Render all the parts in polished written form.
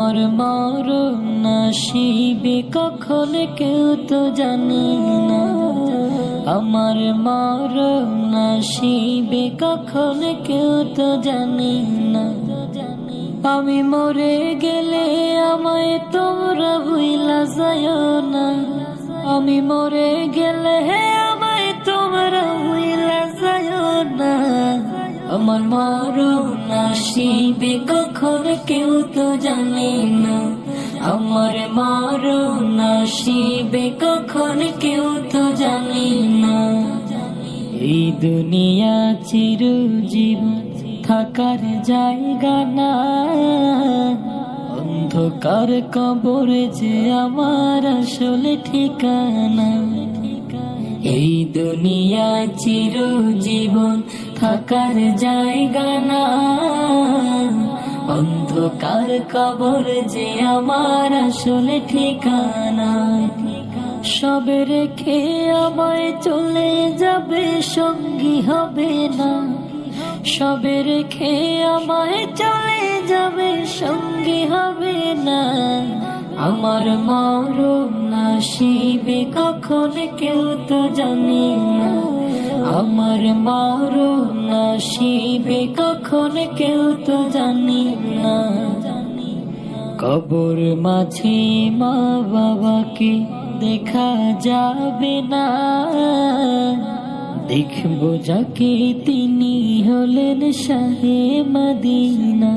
আমার মরণ নসিবে কখন কেউ তো জানি না। আমার মরণ নসিবে কখন কেউ তো জানি না। আমি মরে গেলে আমায় তোমরা ভুইলা যায়ও না। আমি মরে গেলে আমায় তোমরা ভুইলা যায়ও না। আমার মরণ নসিবে কখন কেউ তো জানে না। আমার মরণ নসিবে কখন কেউ তো জানে না। এই দুনিয়া চিরজীবন থাকার জায়গা না। অন্ধকার কবরে যে আমার আসলে ঠিকানা। এই দুনিয়া চিরজীবন থাকার জায়গা না। অন্ধকার কবর যে আমার আসলে ঠিকানা। সবে রেখে আমায় চলে যাবে, সঙ্গী হবে না। সবে রেখে আমায় চলে যাবে, সঙ্গী হবে না। আমার মরণ নসিবে কখন কেউ তো জানে না। আমার মরণ নসিবে কখন কেউ তো জানে না। কবর মাঝে মা বাবাকে দেখা যাবে না। দেখবো যাকে তিনি হলেন শাহে মদিনা।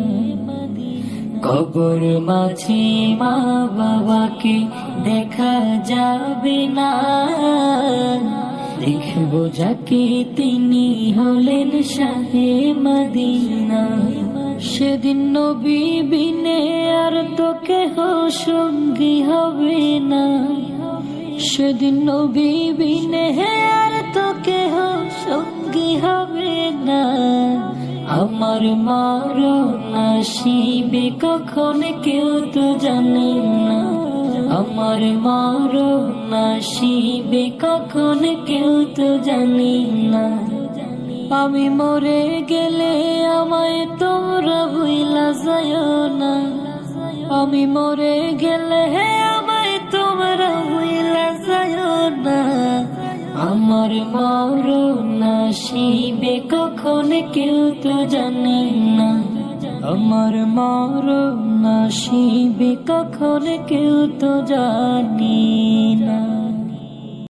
কবর মাঝে মা বাবাকে দেখা যাবে না। দেখবো যাকে তিনি হলেন শাহে মদিনা। সেদিন নবী বিনে আর তো কেহ সঙ্গী হবে না। সেদিন নবী বিনে আর তো কেহ সঙ্গী হবে না। আমার মরণ নসিবে কখন কেউ তো জানে না। আমার মরণ নসিবে কখন কেউ তো জানে না। আমি মরে গেলে আমায় তোমরা ভুইলা যায়ও না। আমি মরে গেলে আমায় তোমরা ভুইলা যায়ও না। আমার মরণ নসিবে কখন কেউ তো জানে না। আমার মরণ নসিবে কখন কেউ তো জানে না।